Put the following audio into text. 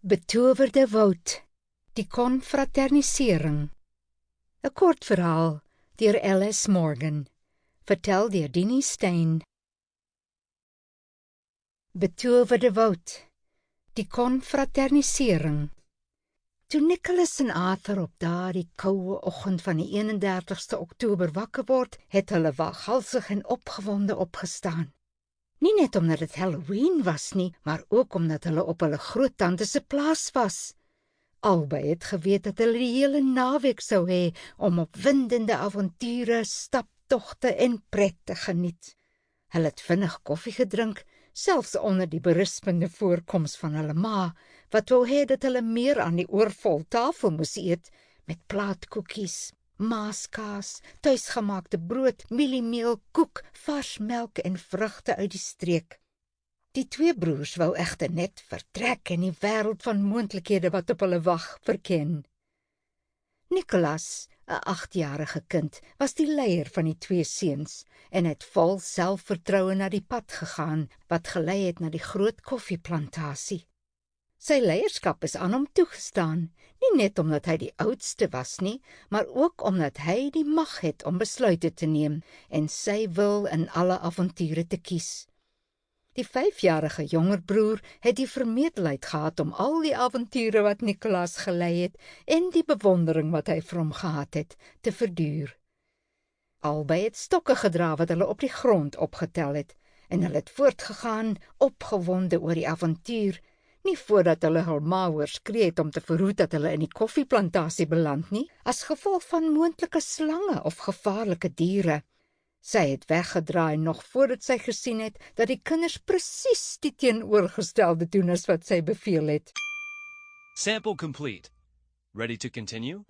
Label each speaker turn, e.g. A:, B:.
A: Betowerde woud, die konfraternisering. 'n Kort verhaal deur L.S. Morgan, vertel deur Dini Stein. Betowerde woud, die konfraternisering. Toe Nicholas en Arthur op daardie koue oggend van die 31ste Oktober wakker word, het hulle waghalsig en opgewonde opgestaan. Nie net omdat dit Halloween was nie, maar ook omdat hulle op hulle groottante se plaas was. Albei het geweet dat hulle die hele naweek sou hê om opwindende avonture, staptogte en pret te geniet. Hulle het vinnig koffie gedrink, selfs onder die berispende voorkoms van hulle ma, wat wou hê dat hulle meer aan die oorvol tafel moes eet, met plaatkoekies, maaskaas, tuisgemaakte brood, mieliemeel, koek, vars melk en vrugte uit die streek. Die twee broers wou egter net vertrek en die wêreld van moontlikhede wat op hulle wag verken. Nicholas, 'n 8-jarige kind, was die leier van die twee seuns en het vol selfvertroue na die pad gegaan wat gelei het na die groot koffieplantasie. Sy leierskap is aan hom toegestaan, nie net omdat hy die oudste was nie, maar ook omdat hy die mag het om besluite te neem en sy wil in alle avonture te kies. Die 5-jarige jonger broer het die vermetelheid gehad om al die avonture wat Nicholas gelei het en die bewondering wat hy vir hom gehad het, te verduur. Albei het stokke gedra wat hulle op die grond opgetel het en hulle het voortgegaan, opgewonde oor die avontuur, nie voordat hulle hul ma hoor skree het om te verhoed dat hulle in die koffieplantasie beland nie, as gevolg van moontlike slange of gevaarlike diere. Sy het weggedraai nog voordat sy gesien het dat die kinders presies die teenoorgestelde doen as wat sy beveel het.
B: Sample complete. Ready to continue?